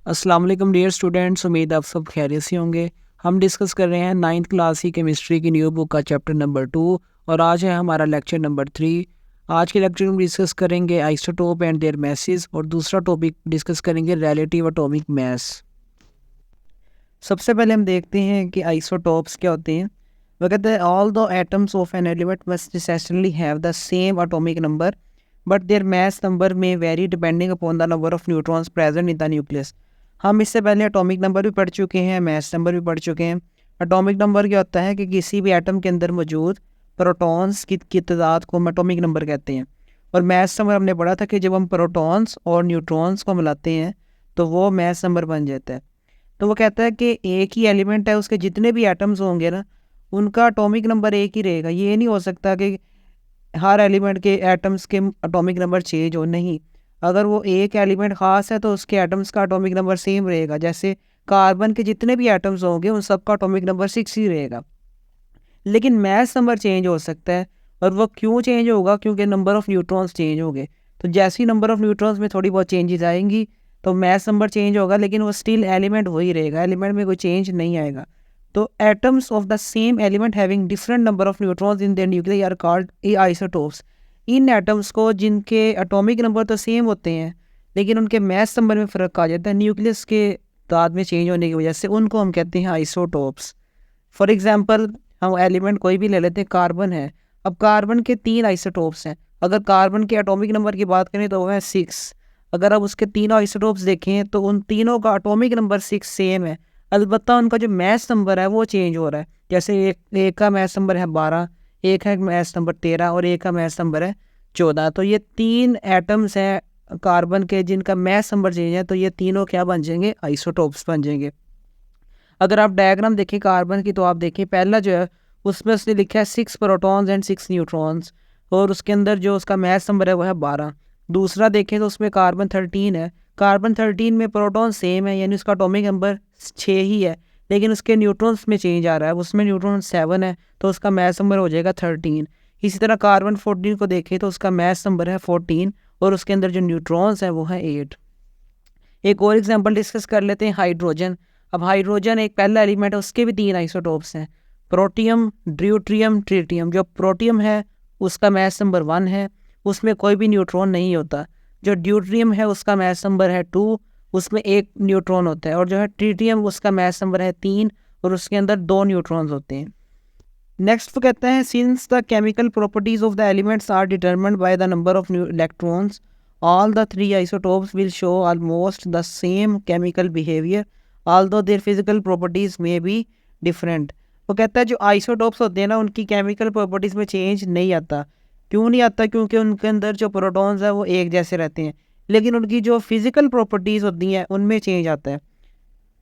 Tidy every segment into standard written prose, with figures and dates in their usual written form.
अस्सलाम वालेकुम dear students, उम्मीद आप सब खैरियत से होंगे। हम डिस्कस कर रहे हैं 9th क्लास की केमिस्ट्री की न्यू बुक का चैप्टर नंबर 2 और आज है हमारा लेक्चर नंबर 3। आज के लेक्चर में डिस्कस करेंगे आइसोटोप एंड देयर मैसेज और दूसरा टॉपिक डिस्कस करेंगे रिलेटिव एटॉमिक मास। सबसे पहले हम देखते हैं कि आइसोटोप्स क्या होते हैं। वो कहते हैं all the atoms of an element must necessarily have the same atomic number but their mass number में vary depending upon the number of neutrons present in the nucleus. हम इससे पहले एटॉमिक नंबर भी पढ़ चुके हैं, मास नंबर भी पढ़ चुके हैं। एटॉमिक नंबर क्या होता है कि किसी भी एटम के अंदर मौजूद प्रोटॉन्स की तादाद को हम एटॉमिक नंबर कहते हैं। और मास नंबर हमने पढ़ा था कि जब हम प्रोटॉन्स और न्यूट्रॉन्स को मिलाते हैं तो वो मास नंबर बन जाता है। तो वो कहता है कि एक ही एलिमेंट है, उसके जितने भी एटम्स होंगे ना, उनका एटॉमिक नंबर एक ही रहेगा। ये नहीं हो सकता कि हर एलिमेंट के एटम्स के एटॉमिक नंबर चेंज हो, नहीं। अगर वो एक एलिमेंट ख़ास है तो उसके एटम्स का एटॉमिक नंबर सेम रहेगा। जैसे कार्बन के जितने भी एटम्स होंगे उन सब का एटॉमिक नंबर 6 ही रहेगा, लेकिन मास नंबर चेंज हो सकता है। और वो क्यों चेंज होगा? क्योंकि नंबर ऑफ़ न्यूट्रॉन्स चेंज हो गए। तो जैसे ही नंबर ऑफ़ न्यूट्रॉन्स में थोड़ी बहुत चेंजेस आएंगी तो मास नंबर चेंज होगा, लेकिन वो स्टिल एलिमेंट वही रहेगा, एलिमेंट में कोई चेंज नहीं आएगा। तो atoms of the same element having different number of neutrons in their nucleus are called isotopes. इन एटम्स को जिनके एटॉमिक नंबर तो सेम होते हैं लेकिन उनके मास नंबर में फ़र्क आ जाता है न्यूक्लियस के तादाद में चेंज होने की वजह से, उनको हम कहते हैं आइसोटोप्स। फॉर एग्जांपल हम एलिमेंट कोई भी ले लेते हैं, कार्बन है। अब कार्बन के 3 आइसोटोप्स हैं। अगर कार्बन के एटॉमिक नंबर की बात करें तो वो है 6। अगर आप उसके तीनों आइसोटोप्स देखें तो उन तीनों का एटॉमिक नंबर 6 सेम है, अलबत्ता उनका जो मास नंबर है वो चेंज हो रहा है। जैसे एक का मास नंबर है 12, एक है मास नंबर 13 और एक का मास नंबर है 14। तो ये 3 एटम्स हैं कार्बन के जिनका मास नंबर चेंज है, तो ये तीनों क्या बन जाएंगे? आइसोटोप्स बन जाएंगे। अगर आप डायग्राम देखें कार्बन की तो आप देखिए पहला जो है उसमें उसने लिखा है 6 प्रोटॉन्स एंड 6 न्यूट्रॉन्स और उसके अंदर जो उसका मास नंबर है वो है 12। दूसरा देखें तो उसमें कार्बन 13 है। कार्बन 13 में प्रोटॉन सेम है, यानी उसका एटॉमिक नंबर 6 ही है, लेकिन उसके न्यूट्रॉन्स में चेंज आ रहा है। उसमें न्यूट्रॉन 7 है तो उसका मास नंबर हो जाएगा 13। इसी तरह कार्बन 14 को देखें तो उसका मास नंबर है 14 और उसके अंदर जो न्यूट्रॉन्स हैं वो है 8। एक और एग्जांपल डिस्कस कर लेते हैं, हाइड्रोजन। अब हाइड्रोजन एक पहला एलिमेंट है, उसके भी 3 आइसोटोप्स हैं, प्रोटियम, ड्यूट्रियम, ट्रिटियम। जो प्रोटियम है उसका मास नंबर 1 है, उसमें कोई भी न्यूट्रॉन नहीं होता। जो ड्यूट्रियम है उसका मास नंबर है 2, उसमें एक न्यूट्रॉन होता है। और जो है ट्रिटियम उसका मास नंबर है 3 और उसके अंदर 2 न्यूट्रॉन्स होते हैं। नेक्स्ट वो कहते हैं since the chemical properties of the elements are determined by the number of electrons, all the 3 isotopes will show almost the same chemical behavior although their physical properties may be different। वो कहता है जो isotopes होते हैं ना उनकी chemical properties में change नहीं आता। क्यों नहीं आता? क्योंकि उनके अंदर जो प्रोटॉन्स है वो एक जैसे रहते हैं, लेकिन उनकी जो फिजिकल प्रॉपर्टीज़ होती हैं उनमें चेंज आता है।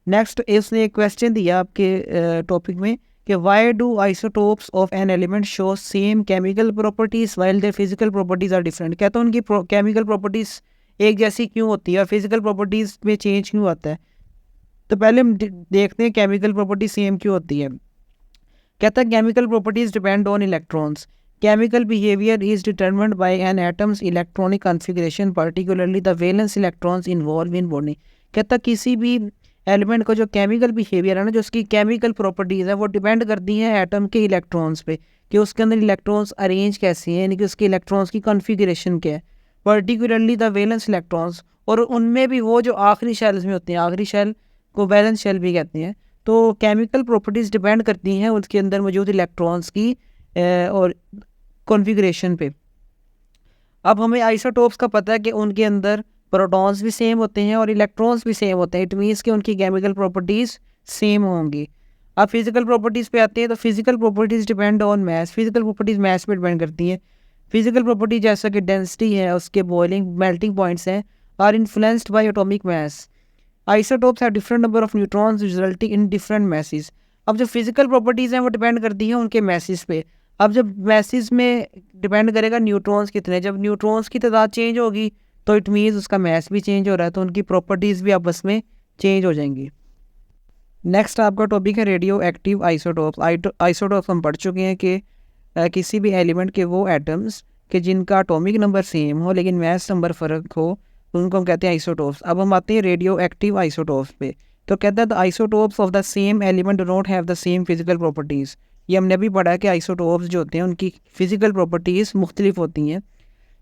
नेक्स्ट इसने एक क्वेश्चन दिया आपके टॉपिक में कि why do isotopes of an element show same chemical properties while their physical properties are different. कहता है उनकी केमिकल प्रॉपर्टीज एक जैसी क्यों होती है और फिजिकल प्रॉपर्टीज में चेंज क्यों आता है। तो पहले हम देखते हैं केमिकल प्रॉपर्टी सेम क्यों होती है। कहता है chemical properties depend on electrons. Chemical behaviour is determined by an atom's electronic configuration, particularly the valence electrons involved in bonding। कहता किसी भी एलिमेंट का जो केमिकल बिहेवियर है ना, जो उसकी केमिकल प्रॉपर्टीज़ है वो डिपेंड करती हैं एटम के इलेक्ट्रॉन्स पे, कि उसके अंदर इलेक्ट्रॉन्स अरेंज कैसे हैं, यानी कि उसके इलेक्ट्रॉन्स की कॉन्फ़िगरेशन क्या है। पर्टिकुलरली द वैलेंस इलेक्ट्रॉन्स, और उनमें भी वो जो आखिरी शेल्स में होते हैं, आखिरी शेल को वैलेंस शेल भी कहते हैं। तो केमिकल प्रॉपर्टीज़ डिपेंड करती हैं उसके अंदर मौजूद इलेक्ट्रॉन्स की और कॉन्फ़िगरेशन पे। अब हमें आइसोटोप्स का पता है कि उनके अंदर प्रोटॉन्स भी सेम होते हैं और इलेक्ट्रॉन्स भी सेम होते हैं। इट मीन्स कि उनकी केमिकल प्रॉपर्टीज़ सेम होंगी। अब फिजिकल प्रॉपर्टीज़ पे आते हैं तो physical properties depend on mass. Physical properties mass पे डिपेंड करती हैं। फिजिकल प्रॉपर्टी जैसा कि डेंसिटी है, उसके बॉइलिंग मेल्टिंग पॉइंट्स हैं, are influenced by atomic mass. Isotopes have different number of neutrons resulting in different masses. अब जो फिजिकल प्रॉपर्टीज़ हैं वो डिपेंड करती हैं उनके मैसेज पे। अब जब मैसेज में डिपेंड करेगा न्यूट्रॉन्स कितने, जब न्यूट्रॉन्स की तादाद चेंज होगी तो इट मीन्स उसका मास भी चेंज हो रहा है, तो उनकी प्रॉपर्टीज़ भी आपस में चेंज हो जाएंगी। नेक्स्ट आपका टॉपिक है रेडियो एक्टिव आइसोटोप्स। आइसोटोप्स हम पढ़ चुके हैं कि किसी भी एलिमेंट के वो एटम्स कि जिनका एटॉमिक नंबर सेम हो लेकिन मास नंबर फ़र्क हो, उनको हम कहते हैं आइसोटोप्स। अब हम आते हैं रेडियो एक्टिव आइसोटोप्स पे। तो कहता है the isotopes of the same element do not have the same physical properties. ये हमने भी पढ़ा है कि आइसोटोप्स जो होते हैं उनकी फिजिकल प्रॉपर्टीज़ मुख्तलिफ होती हैं।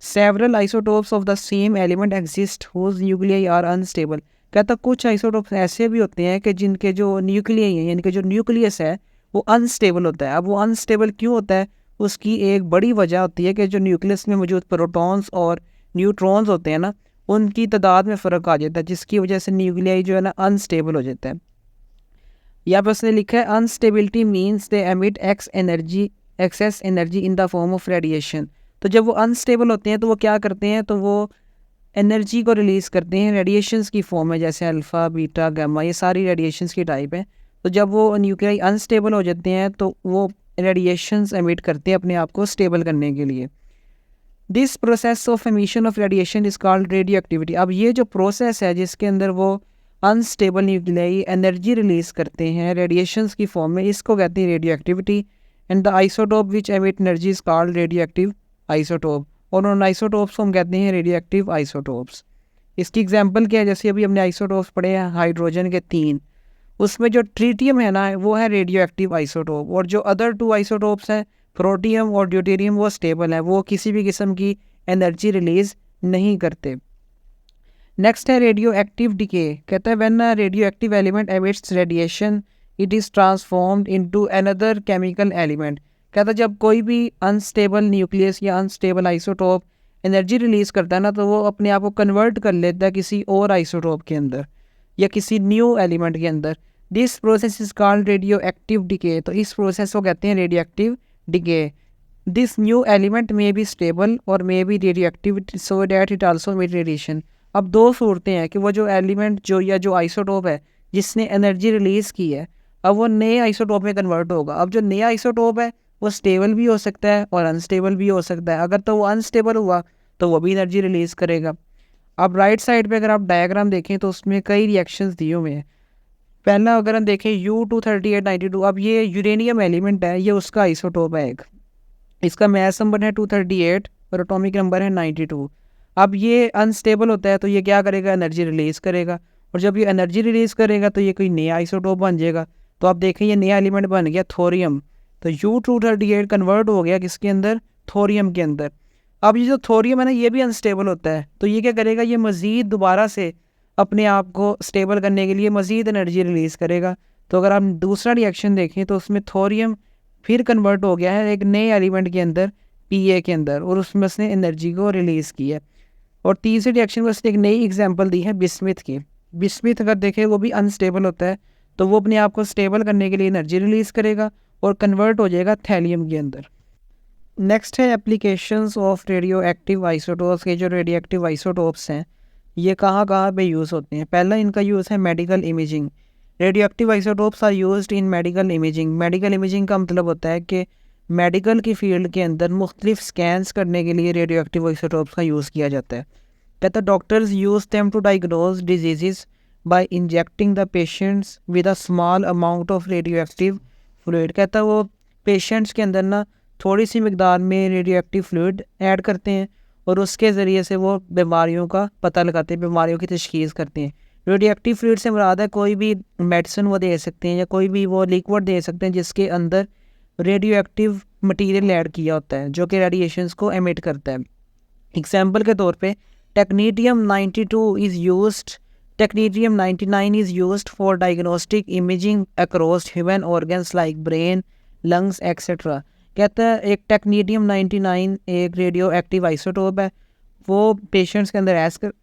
Several isotopes of the same element exist whose nuclei are unstable. कहता कुछ आइसोटोप्स ऐसे भी होते हैं कि जिनके जो न्यूक्लियाई हैं, यानी कि जो न्यूक्लियस है वो अनस्टेबल होता है। अब वो अनस्टेबल क्यों होता है, उसकी एक बड़ी वजह होती है कि जो न्यूक्लियस में मौजूद प्रोटॉन्स और न्यूट्रॉन्स होते हैं ना, उनकी तादाद में फ़र्क आ जाता है, जिसकी वजह से न्यूक्लियाई जो है ना अनस्टेबल हो जाता है। यहाँ पे उसने लिखा है instability means they emit excess energy in the form of radiation. तो जब वो अनस्टेबल होते हैं तो वो क्या करते हैं, तो वो एनर्जी को रिलीज़ करते हैं रेडिएशंस की फॉर्म में, जैसे अल्फ़ा बीटा गामा, ये सारी रेडिएशंस की टाइप है। तो जब वो न्यूक्लियाई अनस्टेबल हो जाते हैं तो वो रेडिएशंस एमिट करते हैं अपने आप को स्टेबल करने के लिए। This process of emission of radiation is called radio activity. अब ये जो प्रोसेस है जिसके अंदर वो अनस्टेबल न्यूक्लियाई एनर्जी रिलीज़ करते हैं रेडिएशंस की फॉर्म में, इसको कहते हैं radio activity. And the isotope which emit energy is called radio active isotope. और उन आइसोटोप्स को हम कहते हैं रेडियो एक्टिव आइसोटोप्स। इसकी एग्जांपल क्या है, जैसे अभी हमने आइसोटोप्स पढ़े हैं हाइड्रोजन के 3, उसमें जो ट्रीटियम है ना वो है रेडियो एक्टिव आइसोटोप, और जो अदर 2 आइसोटोप्स हैं प्रोटियम और ड्यूटेरियम वो स्टेबल है, वो किसी भी किस्म की एनर्जी रिलीज़ नहीं करते। नेक्स्ट है रेडियो एक्टिव डिके। कहता है when a radioactive element emits radiation it is transformed into another chemical element. कहता है जब कोई भी अनस्टेबल न्यूक्लियस या अनस्टेबल आइसोटोप एनर्जी रिलीज़ करता है ना, तो वो अपने आप को कन्वर्ट कर लेता है किसी और आइसोटोप के अंदर या किसी न्यू एलिमेंट के अंदर। This process is called radio active decay. तो इस प्रोसेस को कहते हैं radio active decay. This new element में बी स्टेबल और may be radio active so that it also मिट रेडिएशन। अब 2 सूरतें हैं कि वो जो एलिमेंट जो या जो आइसोटोप है जिसने एनर्जी रिलीज़ की है, अब वो नए आइसोटोप में कन्वर्ट होगा। अब जो नया आइसोटोप है वो स्टेबल भी हो सकता है और अनस्टेबल भी हो सकता है। अगर तो वो अनस्टेबल हुआ तो वो भी एनर्जी रिलीज़ करेगा। अब राइट साइड पे अगर आप डायग्राम देखें तो उसमें कई रिएक्शंस दिए हुए हैं। पहला अगर हम देखें U23892, अब ये यूरेनियम एलिमेंट है, ये उसका आइसोटोप है एक, इसका मैस नंबर है 238 और एटॉमिक नंबर है 92। अब ये अनस्टेबल होता है तो ये क्या करेगा, एनर्जी रिलीज़ करेगा, और जब ये एनर्जी रिलीज़ करेगा तो ये कोई नया आइसोटोप बन जाएगा। तो आप देखें ये नया एलिमेंट बन गया थोरियम। तो U238 कन्वर्ट हो गया किसके अंदर, थोरियम के अंदर। अब ये जो थोरियम है ना ये भी अनस्टेबल होता है, तो ये क्या करेगा, ये मज़ीद दोबारा से अपने आप को स्टेबल करने के लिए मज़ीद एनर्जी रिलीज़ करेगा। तो अगर हम दूसरा रिएक्शन देखें तो उसमें थोरियम फिर कन्वर्ट हो गया है एक नए एलिमेंट के अंदर Pa के अंदर, और उसमें उसने एनर्जी को रिलीज़ की है। और तीसरे रिएक्शन में उसने एक नई एग्जांपल दी है बिस्मिथ की। बिस्मिथ अगर देखें वो भी अनस्टेबल होता है, तो वो अपने आप को स्टेबल करने के लिए एनर्जी रिलीज़ करेगा और कन्वर्ट हो जाएगा थैलियम के अंदर। नेक्स्ट है applications of radioactive isotopes के। जो रेडियो एक्टिव आइसोटोप्स हैं ये कहाँ कहाँ पे यूज़ होते हैं। पहला इनका यूज़ है medical imaging. Radioactive isotopes are used in medical imaging. Medical imaging का मतलब होता है कि मेडिकल की फील्ड के अंदर मुख्तलिफ स्कैन्स करने के लिए रेडियो एक्टिव आइसोटोप्स का यूज़ किया जाता है। कहता doctors use them to diagnose disease by injecting the patients with a small amount of radioactive fluid. कहता वो पेशेंट्स के अंदर ना थोड़ी सी मकदार में रेडियो एक्टिव फ्लूइड ऐड करते हैं और उसके ज़रिए से वो बीमारियों का पता लगाते हैं, बीमारियों की तशख़ीस करते हैं। रेडियो एक्टिव फ्लूइड से मुराद है कोई भी मेडिसिन वो दे सकते हैं या कोई भी वो लिक्विड दे सकते हैं जिसके अंदर रेडियो एक्टिव मटीरियल ऐड किया होता है जो कि रेडिएशंस को एमिट करता है। एग्जाम्पल के तौर पे टेक्नीडियम 99 is used for diagnostic imaging across human organs like brain, lungs etcetera. कहता है एक टेक्नीडियम 99 एक रेडियो एक्टिव आइसोटोप है, वो पेशेंट्स के अंदर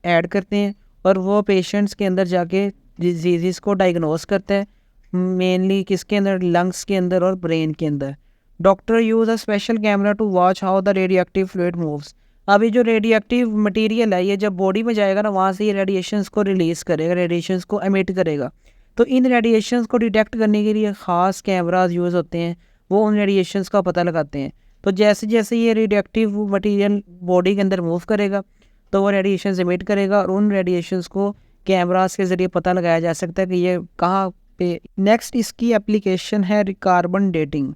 ऐड करते हैं और वो पेशेंट्स के अंदर जाके डिजीज़ को डायग्नोस करता है, मेनली किसके अंदर, लंग्स के अंदर और ब्रेन के अंदर। Doctor use a special camera to watch how the radioactive fluid moves. अभी जो रेडियो एक्टिव मटीरियल है ये जब बॉडी में जाएगा ना वहाँ से ये रेडिएशंस को रिलीज़ करेगा, रेडिएशंस को एमिट करेगा। तो इन रेडिएशंस को डिटेक्ट करने के लिए ख़ास कैमराज यूज़ होते हैं, वो उन रेडिएशंस का पता लगाते हैं। तो जैसे जैसे ये रेडियो एक्टिव मटीरियल बॉडी के अंदर मूव करेगा तो वो रेडिएशंस एमिट करेगा और उन रेडिएशंस को कैमरास के ज़रिए पता लगाया जा सकता है कि ये कहाँ पे। नेक्स्ट इसकी एप्लीकेशन है कार्बन डेटिंग।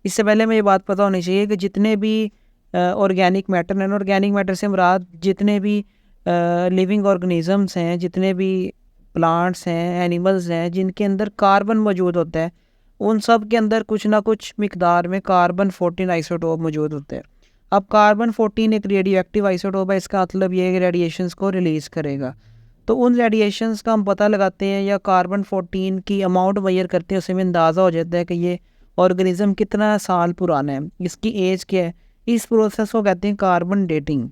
इससे पहले मैं ये बात पता होनी चाहिए कि जितने भी organic matter, non organic matter से मुराद जितने भी लिविंग ऑर्गेनिजम्स हैं, जितने भी प्लांट्स हैं, एनिमल्स हैं जिनके अंदर कार्बन मौजूद होता है, उन सब के अंदर कुछ ना कुछ मिकदार में कार्बन 14 आइसोटोप मौजूद होते हैं। अब कार्बन 14 एक रेडियो एक्टिव आइसोटोप है, इसका मतलब ये है कि रेडिएशंस को रिलीज़ करेगा। तो उन रेडिएशंस का हम पता लगाते हैं या कार्बन 14 की अमाउंट मेजर करते हैं, उससे में अंदाज़ा हो जाता है कि ये ऑर्गेनिज्म कितना साल पुराना है, इसकी एज क्या है। इस प्रोसेस को कहते हैं कार्बन डेटिंग।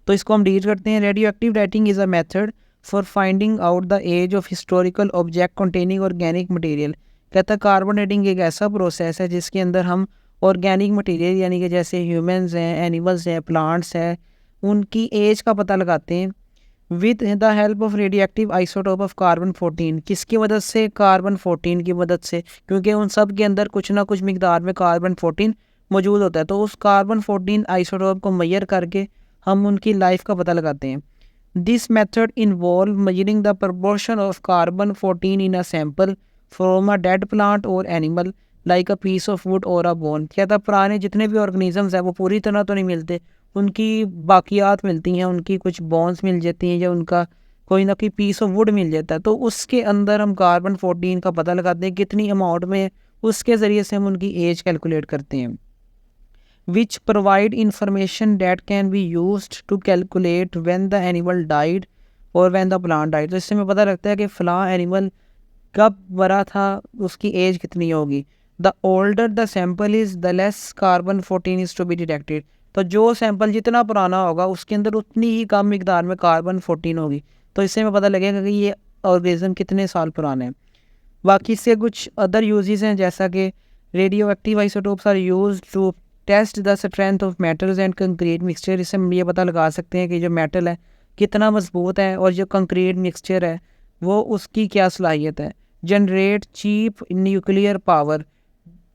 तो इसको हम डील करते हैं। Radioactive dating is a method for finding out the age of historical object containing organic material. कहता है कार्बन डेटिंग एक ऐसा प्रोसेस है जिसके अंदर हम ऑर्गेनिक मटेरियल यानी कि जैसे ह्यूमंस हैं, एनिमल्स हैं, प्लांट्स हैं, उनकी एज का पता लगाते हैं with the help of radioactive isotope of carbon 14। किसकी मदद से? कार्बन 14 की मदद से, क्योंकि उन सब के अंदर कुछ ना कुछ मिकदार में कार्बन 14 मौजूद होता है। तो उस कार्बन 14 आइसोटोप को मेजर करके हम उनकी लाइफ का पता लगाते हैं। This method involve measuring the proportion of carbon 14 in a sample from a dead plant और animal like a piece of wood और अ बोन। क्या था, पुराने जितने भी ऑर्गेनिजम्स हैं वो पूरी तरह तो नहीं मिलते, उनकी बाकियात मिलती हैं, उनकी कुछ बोन्स मिल जाती हैं या उनका कोई ना कोई पीस ऑफ वुड मिल जाता है। तो उसके अंदर हम कार्बन 14 का पता लगाते हैं कितनी अमाउंट में, उसके ज़रिए से हम उनकी एज कैलकुलेट करते हैं। which provide information that can be used to calculate when the animal died or when the plant died। तो इससे हमें पता लगता है कि फ़लाँ एनिमल कब मरा था, उसकी एज कितनी होगी। The older the sample is the less carbon 14 is to be detected. तो जो सैम्पल जितना पुराना होगा उसके अंदर उतनी ही कम मिकदार में कार्बन 14 होगी। तो इससे हमें पता लगेगा कि ये ऑर्गेनिज्म कितने साल पुराने हैं। बाकी इससे कुछ अदर यूजेस हैं, जैसा कि radioactive isotopes are used to test the strength of metals and concrete mixture. इससे हम ये पता लगा सकते हैं कि जो मेटल है कितना मजबूत है और जो कंक्रीट मिक्सचर है वो उसकी क्या सलाहियत है। Generate cheap nuclear power.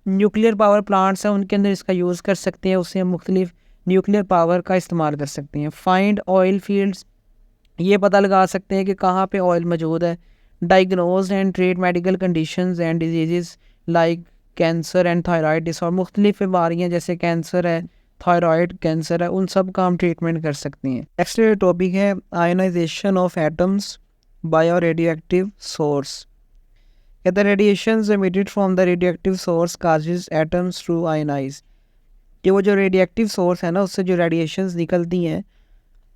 Nuclear power plants हैं उनके अंदर इसका यूज़ कर सकते हैं, उससे हम मुख्तलिफ न्यूक्लियर पावर का इस्तेमाल कर सकते हैं। फाइंड ऑयल फील्ड्स, ये पता लगा सकते हैं कि कहाँ पे ऑयल मौजूद है। Diagnose and treat medical conditions and disease like cancer and thyroid disorder. मुख्तलिफ बीमारियाँ जैसे कैंसर है, थायराइड कैंसर है, उन सब का हम ट्रीटमेंट कर सकते हैं। नेक्स्ट टॉपिक है ionization of atoms by radioactive source. The radiations emitted from the radioactive source causes atoms to ionize। कि वो जो रेडियोएक्टिव सोर्स है ना, उससे जो रेडिएशंस निकलती हैं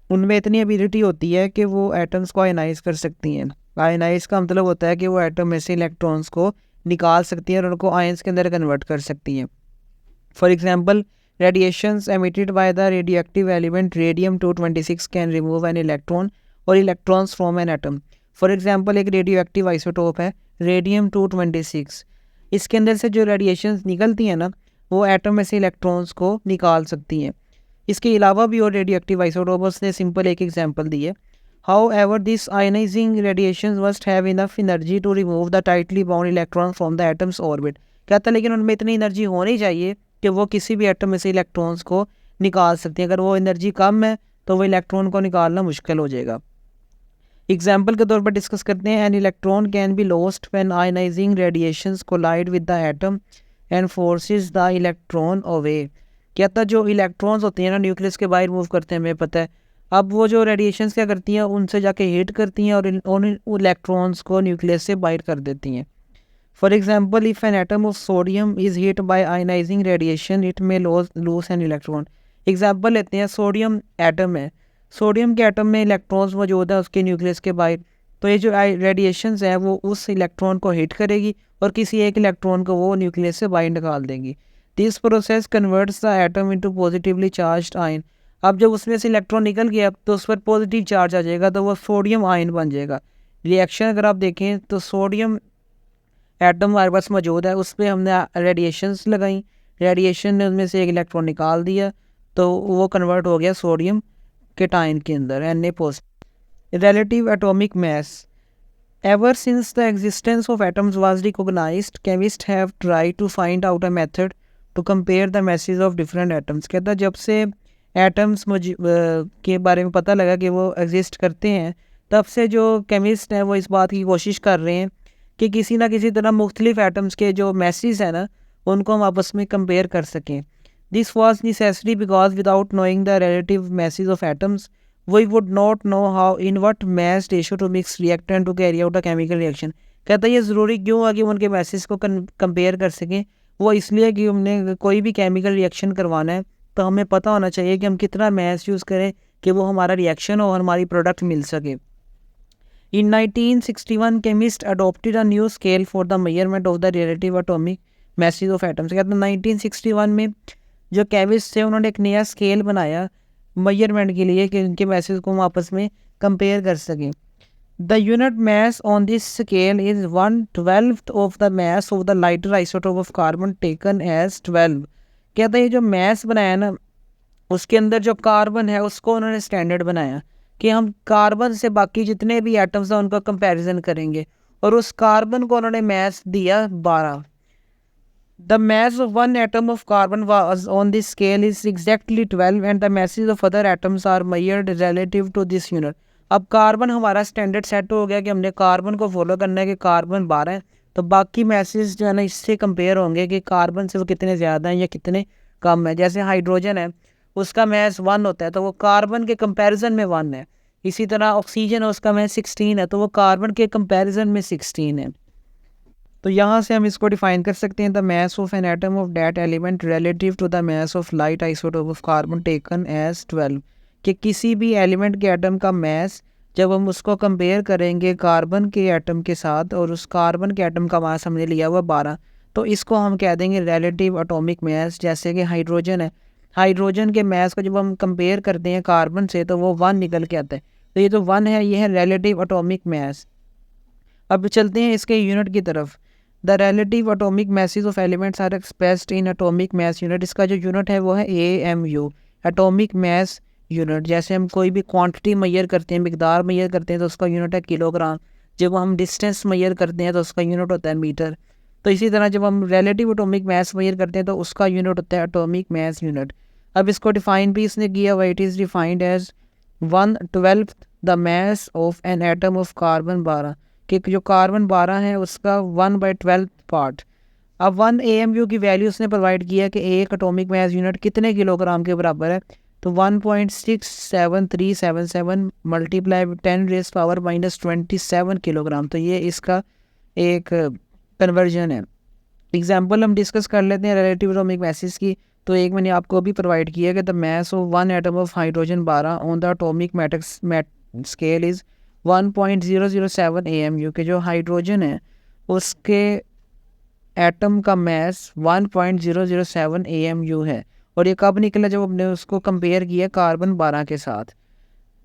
उनमें इतनी एबिलिटी होती है कि वो एटम्स को आयनाइज कर सकती हैं। आयनाइज का मतलब होता है कि वो एटम में से इलेक्ट्रॉन्स को निकाल सकती हैं और उनको आयंस के अंदर कन्वर्ट कर सकती हैं। For example, radiations emitted by the radioactive element radium 226 can remove an electron और electrons from an atom. For example, एक रेडियोएक्टिव आइसोटोप है रेडियम 226, इसके अंदर से जो रेडिएशंस निकलती हैं ना, वो एटम में से इलेक्ट्रॉन्स को निकाल सकती हैं। इसके अलावा भी और रेडियोएक्टिव आइसोटोप्स ने सिंपल एक एग्जांपल दी है। However, this ionizing radiations must have enough energy to remove the tightly bound electron from the atom's orbit। कहता है लेकिन उनमें इतनी एनर्जी होनी चाहिए कि वो किसी भी एटम में से इलेक्ट्रॉन्स को निकाल सकते हैं। अगर वो एनर्जी कम है तो वो इलेक्ट्रॉन को निकालना मुश्किल हो जाएगा। एग्जाम्पल के तौर पर डिस्कस करते हैं। An electron can be lost when ionizing radiations collide with the atom and forces the electron away. कहता जो इलेक्ट्रॉन्स होती हैं ना, न्यूक्लियस के बाहर मूव करते हैं, हमें पता है। अब वो जो रेडिएशंस क्या करती हैं, उनसे जाके हिट करती हैं और उन इलेक्ट्रॉन्स को न्यूक्लियस से बाहर कर देती हैं। For example, if N atom of sodium is hit by ionising radiation it में लूज एन इलेक्ट्रॉन। एग्जाम्पल लेते हैं, सोडियम एटम है, सोडियम के एटम में इलेक्ट्रॉन्स मौजूद है उसके न्यूक्लियस के बाहर। तो ये जो रेडिएशंस है वो उस इलेक्ट्रॉन को हिट करेगी और किसी एक इलेक्ट्रॉन को वो न्यूक्लियस से बाहर निकाल देंगी। This process converts the atom into positively charged ion. अब जब उसमें से इलेक्ट्रॉन निकल गया तो उस पर पॉजिटिव चार्ज आ जाएगा, तो वो सोडियम आयन बन जाएगा। रिएक्शन अगर आप देखें तो सोडियम एटम हमारे पास मौजूद है, उस पर हमने रेडिएशंस लगाई, रेडिएशन ने उनमें से एक इलेक्ट्रॉन निकाल दिया तो वो कन्वर्ट हो गया सोडियम केटाइन के अंदर, Na+। Relative atomic mass. Ever since the existence of atoms was recognized, chemist have tried to find out a method to compare the masses of different atoms. कहता है जब से एटम्स के बारे में पता लगा कि वो एग्जिस्ट करते हैं, तब से जो केमिस्ट हैं वो इस बात की कोशिश कर रहे हैं कि किसी ना किसी तरह मुख्तलिफ एटम्स के जो मैसेज हैं ना, उनको हम आपस में कंपेयर कर सकें। This was necessary because without knowing the relative masses of atoms we would not know how in what mass ratio to mix reactant to carry out a chemical reaction. कहता है ये ज़रूरी क्यों है कि उनके मैसेज को कंपेयर कर सकें, वो इसलिए कि हमने कोई भी केमिकल रिएक्शन करवाना है तो हमें पता होना चाहिए कि हम कितना मैस यूज़ करें कि वो हमारा रिएक्शन हो और हमारी प्रोडक्ट मिल सके। In 1961, chemists adopted a new scale for the measurement of the relative atomic masses of atoms। कहते हैं 1961 में जो केमिस्ट थे उन्होंने एक नया स्केल बनाया मेजरमेंट के लिए कि उनके मैसेज को हम आपस में कंपेयर कर सकें। The unit mass on this scale is 1/12 of the mass of the lighter isotope of carbon taken as 12। कहते हैं ये जो मैस बनाया ना उसके अंदर जो कार्बन है उसको उन्होंने स्टैंडर्ड बनाया कि हम कार्बन से बाकी जितने भी एटम्स हैं उनका कंपैरिजन करेंगे, और उस कार्बन को उन्होंने मैस दिया 12। The mass of one atom of carbon was on this scale is exactly 12 and the masses of other atoms are measured relative to this unit। अब कार्बन हमारा स्टैंडर्ड सेट हो गया कि हमने कार्बन को फॉलो करना है कि कार्बन 12 है, तो बाकी मैसेज जो है ना इससे कंपेयर होंगे कि कार्बन से वो कितने ज़्यादा हैं या कितने कम है। जैसे हाइड्रोजन है उसका मैस 1 होता है तो वो कार्बन के कंपैरिजन में 1 है। इसी तरह ऑक्सीजन है उसका मैस 16 है तो वो कार्बन के कंपैरिजन में 16 है। तो यहाँ से हम इसको डिफाइन कर सकते हैं, the mass of an atom of that element relative to the mass of light isotope of carbon taken as 12। कि किसी भी एलिमेंट के एटम का मैस जब हम उसको कंपेयर करेंगे कार्बन के एटम के साथ और उस कार्बन के एटम का मास हमने लिया हुआ 12, तो इसको हम कह देंगे रिलेटिव एटॉमिक मैस। जैसे कि हाइड्रोजन है, हाइड्रोजन के मैस को जब हम कंपेयर करते हैं कार्बन से तो वो 1 निकल के आता है, तो ये जो 1 है ये है रिलेटिव एटॉमिक मैस। अब चलते हैं इसके यूनिट की तरफ। The relative atomic masses of elements are expressed in atomic mass unit. इसका जो यूनिट है वो है AMU, एटॉमिक मैस यूनिट। जैसे हम कोई भी क्वांटिटी मैयर करते हैं, मिकदार मैयर करते हैं तो उसका यूनिट है किलोग्राम। जब हम डिस्टेंस मैयर करते हैं तो उसका यूनिट होता है मीटर। तो इसी तरह जब हम रिलेटिव एटॉमिक मैस मैयर करते हैं तो उसका यूनिट होता है एटॉमिक मैस यूनिट। अब इसको डिफाइन भी इसने किया हुआ, it is defined as 1/12 the mass of an atom of carbon 12, कि जो कार्बन 12 है उसका 1/12 पार्ट। अब 1 AMU की वैल्यू उसने प्रोवाइड किया कि एक एटॉमिक मैस यूनिट कितने किलोग्राम के बराबर है, तो 1.67377 मल्टीप्लाई 10⁻⁻27 किलोग्राम। तो ये इसका एक कन्वर्जन है। एग्जाम्पल हम डिस्कस कर लेते हैं रिलेटिव एटॉमिक मैसेज की। तो एक मैंने आपको भी प्रोवाइड किया कि the mass of one atom of hydrogen 12 on the atomic matrix scale is 1.007 AMU। के जो हाइड्रोजन है उसके एटम का मैस 1.007 AMU है, और ये कब निकला, जब हमने उसको कंपेयर किया कार्बन 12 के साथ।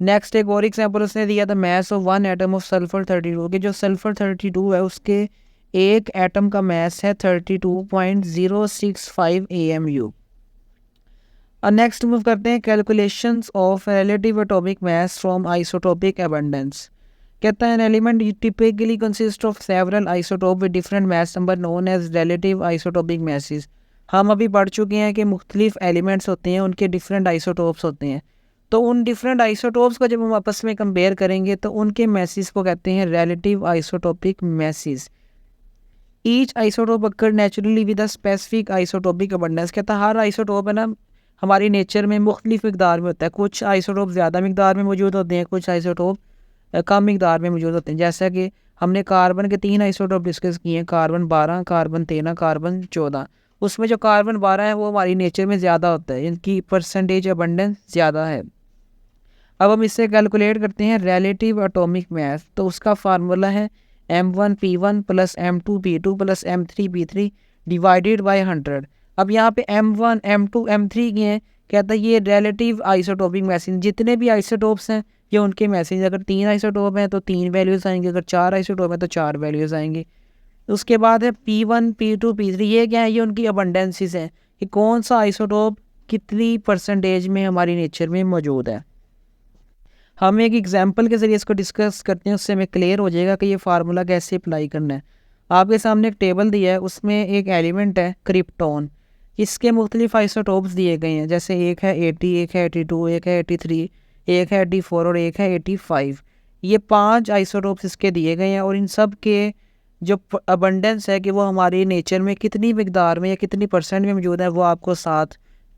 नेक्स्ट एक और एग्जांपल उसने दिया था mass of one atom of sulphur 32, के जो सल्फर 32 है उसके एक एटम का मैस है 32.065 AMU। और नेक्स्ट मूव करते हैं calculations of relative atomic mass from isotopic abundance. कहता है an element typically consist of several isotope with different mass number known as relative isotopic masses. हम अभी पढ़ चुके हैं कि मुख्तलिफ एलिमेंट्स होते हैं, उनके डिफरेंट आइसोटोप्स होते हैं, तो उन डिफरेंट आइसोटोप्स को जब हम आपस में कंपेयर करेंगे तो उनके मैसेज को कहते हैं relative isotopic message. Each isotope occur naturally with a specific isotopic abundance. कहता है हर आइसोटोप है ना हमारी नेचर में मुख्तलिफ मिकदार में होता है। कुछ आइसोटोप ज़्यादा मिकदार में मौजूद होते हैं, कुछ आइसोटोप कम मिकदार में मौजूद होते हैं। जैसा कि हमने कार्बन के 3 आइसोटोप डिस्कस किए हैं, कार्बन 12, कार्बन 13, कार्बन 14। उसमें जो कार्बन 12 है वो हमारी नेचर में ज़्यादा होता है, इनकी परसेंटेज अबंडेंस ज़्यादा है। अब हम इससे कैलकुलेट करते हैं रिलेटिव एटॉमिक मैस। तो उसका फार्मूला है M1P1 plus M2P2 plus M3P3 divided by 100। अब यहाँ पे M1, M2, M3 की हैं। कहता है ये रिलेटिव आइसोटोपिक मैसेज, जितने भी आइसोटोप्स हैं ये उनके मैसेज। अगर 3 आइसोटोप हैं तो 3 वैल्यूज़ आएंगे, अगर 4 आइसोटोप हैं तो 4 वैल्यूज़ आएंगे। उसके बाद है P1, P2, P3, ये क्या है, ये उनकी अबंडेंसेस हैं कि कौन सा आइसोटोप कितनी परसेंटेज में हमारी नेचर में मौजूद है। हम एक एग्जाम्पल के ज़रिए इसको डिस्कस करते हैं, उससे हमें क्लियर हो जाएगा कि ये फार्मूला कैसे अप्लाई करना है। आपके सामने एक टेबल दिया है, उसमें एक एलिमेंट है क्रिप्टॉन, इसके मुख्तलिफ आइसोटोप्स दिए गए हैं। जैसे एक है 80, एक है 82, एक है 83, एक है 84 और एक है 85। ये 5 आइसोटोप्स इसके दिए गए हैं, और इन सब के जो अबंडेंस है कि वो हमारी नेचर में कितनी मिकदार में या कितनी परसेंट में मौजूद है वो आपको साथ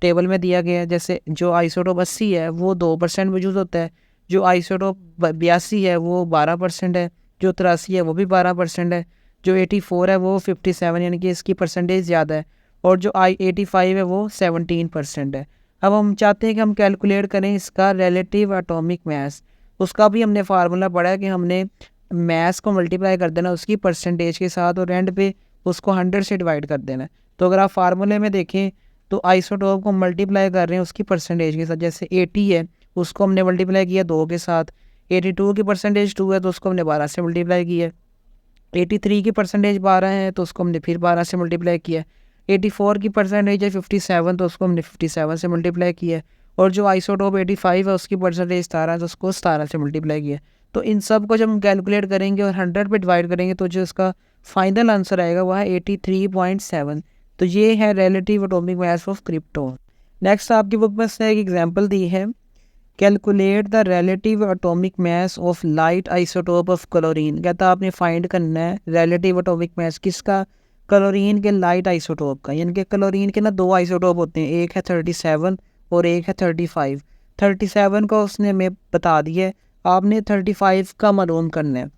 टेबल में दिया गया है। जैसे जो आइसोटोप 80 है वो 2% मौजूद होता है, जो आइसोटोप 82 है वो 12% है, जो 83 है वो भी 12% है, जो 84 है वो 57 यानी कि इसकी परसेंटेज ज़्यादा है, और जो 85 है वो 17% है। अब हम चाहते हैं कि हम कैलकुलेट करें इसका रिलेटिव एटॉमिक मास। उसका भी हमने फार्मूला पढ़ा है कि हमने मास को मल्टीप्लाई कर देना उसकी परसेंटेज के साथ और एंड पे उसको 100 से डिवाइड कर देना है। तो अगर आप फार्मूले में देखें तो आइसोटोप को मल्टीप्लाई कर रहे हैं उसकी परसेंटेज के साथ। जैसे 80 है उसको हमने मल्टीप्लाई किया 2 के साथ, 82 की परसेंटेज 2 है तो उसको हमने 12 से मल्टीप्लाई किया, 83 की परसेंटेज 12 है तो उसको हमने फिर 12 से मल्टीप्लाई किया, 84 की परसेंटेज है 57 तो उसको हमने 57 से मल्टीप्लाई किया, और जो आइसोटोप 85 है उसकी परसेंटेज 17 है तो उसको 17 से मल्टीप्लाई किया। तो इन सब को जब हम कैलकुलेट करेंगे और 100 पे डिवाइड करेंगे तो जो इसका फाइनल आंसर आएगा वह है 83.7। तो ये है relative atomic mass of krypton. Next आपकी बुक में इसने एक एग्जांपल दी है, calculate the relative atomic mass of light isotope of chlorine. कहता है आपने फाइंड करना है रिलेटिव एटॉमिक मास किसका, क्लोरीन के लाइट आइसोटोप का। यानी कि क्लोरीन के ना 2 आइसोटोप होते हैं, एक है 37 और एक है 35। 37 का उसने हमें बता दिया है, आपने 35 का मालूम करना है।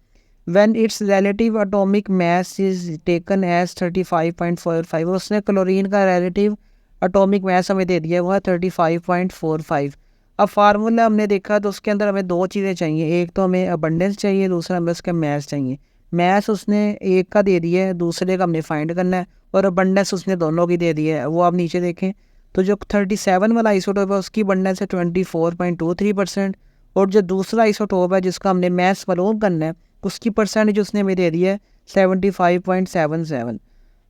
When its relative atomic mass is taken as 35.45, उसने क्लोरीन का relative atomic mass हमें दे दिया है वो है 35.45। अब फार्मूला हमने देखा तो उसके अंदर हमें 2 चीज़ें चाहिए, एक तो हमें अबंडेंस चाहिए, दूसरा हमें उसका मैस चाहिए। मैस उसने एक का दे दिया है, दूसरे का हमने फाइंड करना है, और अबंडेंस उसने दोनों की दे दिया है। वो आप नीचे देखें तो जो 37 वाला आइसोटोप है उसकी अबंडेंस है 24.23%, और जो दूसरा आइसोटोप है जिसका हमने मैस मालूम करना है उसकी परसेंटेज उसने हमें दे दी है 75.77।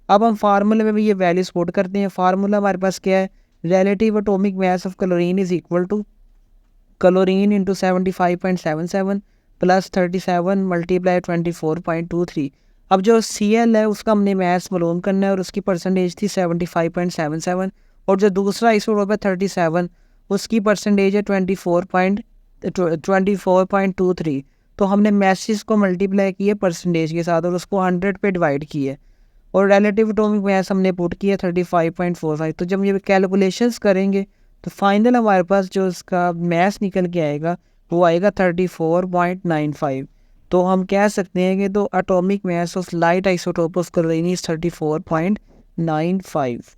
अब हम फार्मूले में भी ये वैल्यू सपोर्ट करते हैं। फार्मूला हमारे पास क्या है, relative atomic mass of chlorine is equal to chlorine into 75.77 plus 37 multiply 24.23। अब जो Cl है उसका हमने मास मालूम करना है और उसकी परसेंटेज थी 75.77, और जो दूसरा आइसोटोप है 37 उसकी परसेंटेज है 24.23। तो हमने मैसेज को मल्टीप्लाई किए परसेंटेज के साथ और उसको 100 पे डिवाइड किए, और रिलेटिव एटॉमिक मास हमने पुट किया 35.45। तो जब हम ये कैलकुलेशंस करेंगे तो फाइनल हमारे पास जो इसका मास निकल के आएगा वो आएगा 34.95। तो हम कह सकते हैं कि तो atomic mass of light isotope of chlorine is 34.95।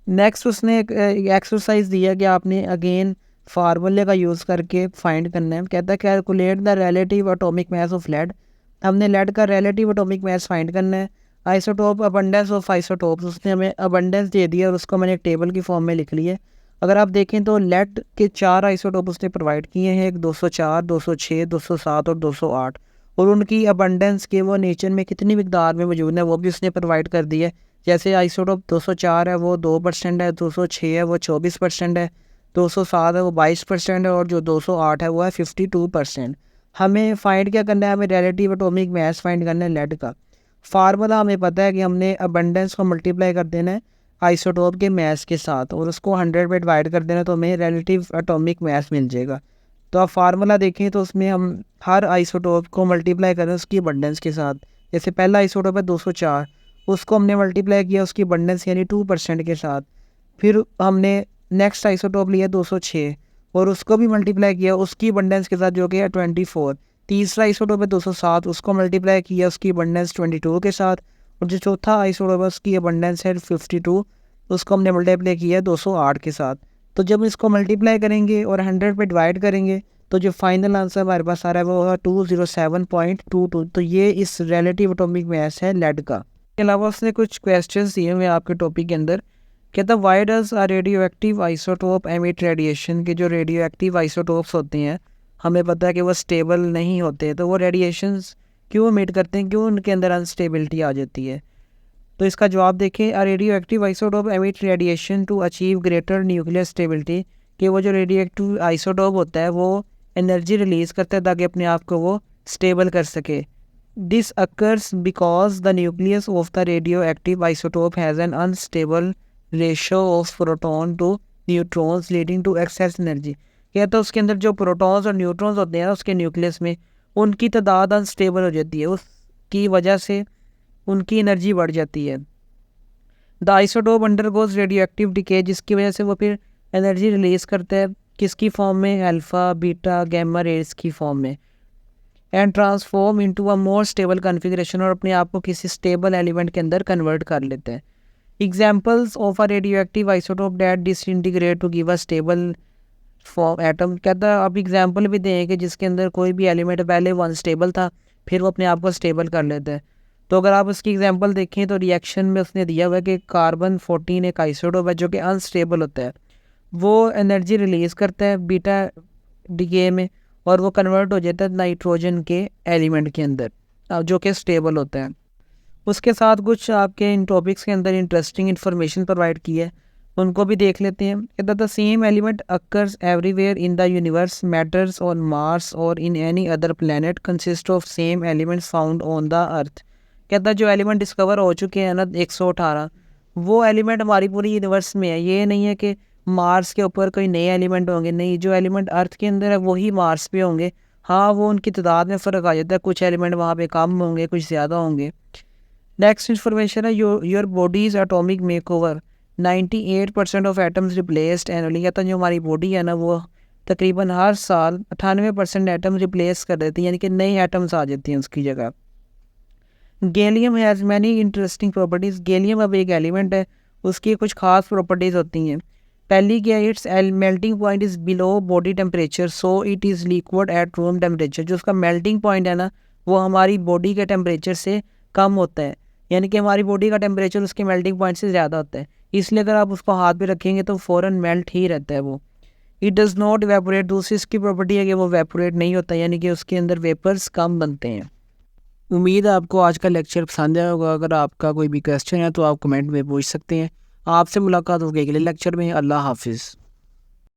Next उसने एक एक्सरसाइज दिया कि आपने अगेन फार्मूले का यूज़ करके फाइंड करना है। कहता है calculate the relative atomic mass of lead. हमने लेड का रिलेटिव एटॉमिक मास फाइंड करना है। आइसोटोप अबंडेंस ऑफ आइसोटोप्स उसने हमें अबंडेंस दे दिया और उसको मैंने एक टेबल की फॉर्म में लिख लिया। अगर आप देखें तो लेड के 4 आइसोटोप उसने प्रोवाइड किए हैं, एक 204, 206, 207 और 208, और उनकी अबंडेंस के वो नेचर में कितनी मिकदार में मौजूद है वो भी उसने प्रोवाइड कर दिया है। जैसे आइसोटोप 204 है वो 2% है, 206 है वो 24% है, 207 है वो 22% है, और जो 208 है वो है 52%। हमें फाइंड क्या करना है, हमें रिलेटिव एटॉमिक मास फाइंड करना है लेड का। फार्मूला हमें पता है कि हमने अबंडेंस को मल्टीप्लाई कर देना है आइसोटोप के मास के साथ और उसको 100 पे डिवाइड कर देना, तो हमें रिलेटिव एटॉमिक मास मिल जाएगा। तो आप फार्मूला देखें तो उसमें हम हर आइसोटोप को मल्टीप्लाई करें उसकी अबंडेंस के साथ। जैसे पहला आइसोटोप है 204, उसको हमने मल्टीप्लाई किया उसकी अबंडेंस यानी 2% के साथ। फिर हमने नेक्स्ट आइसोटोप लिया 206 और उसको भी मल्टीप्लाई किया उसकी अबंडेंस के साथ जो कि है 24। तीसरा आइसोटोप है 207, उसको मल्टीप्लाई किया उसकी अबंडेंस 22 के साथ, और जो चौथा आइसोटोप है उसकी अबंडेंस है 52, उसको हमने मल्टीप्लाई किया 208 के साथ। तो जब इसको मल्टीप्लाई करेंगे और 100 पे डिवाइड करेंगे तो जो फाइनल आंसर हमारे पास आ रहा है वो होगा 207.22। तो ये इस रिलेटिव एटॉमिक मास है लेड का। इसके अलावा उसने कुछ क्वेश्चंस दिए हुए आपके टॉपिक के अंदर। कहता why does a radioactive isotope emit radiation. के जो रेडियो एक्टिव आइसोटोप्स होते हैं हमें पता है कि वो स्टेबल नहीं होते, तो वो रेडिएशंस क्यों एमिट करते हैं, क्यों उनके अंदर अनस्टेबिलिटी आ जाती है। तो इसका जवाब देखें, a radioactive isotope emit radiation to achieve greater nuclear stability. कि वो जो रेडियो एक्टिव आइसोटोप होता है वो एनर्जी रिलीज़ करता है ताकि अपने आप को वो स्टेबल कर सके। This occurs because the nucleus of the radioactive isotope has an unstable ratio of proton to neutrons leading to excess energy. क्या तो उसके अंदर जो प्रोटॉन्स और न्यूट्रॉन्स होते हैं उसके न्यूक्लियस में उनकी तादाद अनस्टेबल हो जाती है, उसकी वजह से उनकी एनर्जी बढ़ जाती है। The isotope undergoes radio active decay, जिसकी वजह से वो फिर एनर्जी रिलीज़ करता है। किसकी फॉर्म में, अल्फ़ा बीटा गैमा रेज की फॉर्म में, and transform into a more stable configuration, और अपने आप को किसी स्टेबल एलिमेंट के अंदर कन्वर्ट कर लेते हैं। Examples of a radioactive isotope that disintegrate to give a stable form atom, कहता है आप एग्जाम्पल भी दें कि जिसके अंदर कोई भी एलिमेंट पहले अनस्टेबल था फिर वो अपने आप को स्टेबल कर लेता है। तो अगर आप उसकी एग्जांपल देखें तो रिएक्शन में उसने दिया हुआ है कि कार्बन 14 एक आइसोटोप है जो कि अनस्टेबल होता है, वो एनर्जी रिलीज़ करता है बीटा डीके में, और वो कन्वर्ट हो जाता है नाइट्रोजन के एलिमेंट के अंदर जो कि स्टेबल होता है। उसके साथ कुछ आपके इन टॉपिक्स के अंदर इंटरेस्टिंग इन्फॉर्मेशन प्रोवाइड की है, उनको भी देख लेते हैं। कहता the same element occurs everywhere in the universe, matters on Mars और in any other planet consist of same elements found on the earth. कहता जो एलिमेंट डिस्कवर हो चुके हैं ना 118, वो एलिमेंट हमारी पूरी यूनिवर्स में है। ये नहीं है कि मार्स के ऊपर कोई नए एलिमेंट होंगे, नहीं, जो एलिमेंट अर्थ के अंदर है वही मार्स पे होंगे। हाँ, वो उनकी तादाद में फ़र्क आ जाता है, कुछ एलिमेंट वहाँ पे कम होंगे, कुछ ज़्यादा होंगे। नेक्स्ट इन्फॉर्मेशन है your bodies atomic makeover, 98% of atoms replaced annually. कहता है जो हमारी बॉडी है ना वो तकरीबन हर साल 98% एटम रिप्लेस कर देती है, यानी कि नए एटम्स आ जाते हैं उसकी जगह। Gallium has many interesting properties. Gallium अब एक एलिमेंट है, उसकी कुछ खास प्रॉपर्टीज़ होती हैं। पहली क्या है, it's melting point is below body temperature so it is liquid at room temperature. जो उसका मेल्टिंग पॉइंट है ना वो हमारी बॉडी के टेम्परेचर से कम होता है, यानी कि हमारी बॉडी का टेम्परेचर उसके मेल्टिंग पॉइंट से ज़्यादा होता है, इसलिए अगर आप उसको हाथ पे रखेंगे तो फ़ौरन मेल्ट ही रहता है वो। It does not evaporate. दूसरी इसकी प्रॉपर्टी है कि वो वेपोरेट नहीं होता, यानी कि उसके अंदर वेपर्स कम बनते हैं। उम्मीद है आपको आज का लेक्चर पसंद आया होगा। अगर आपका कोई भी क्वेश्चन है तो आप कमेंट में पूछ सकते हैं। आपसे मुलाकात होगी अगले लेक्चर में। अल्लाह हाफिज़।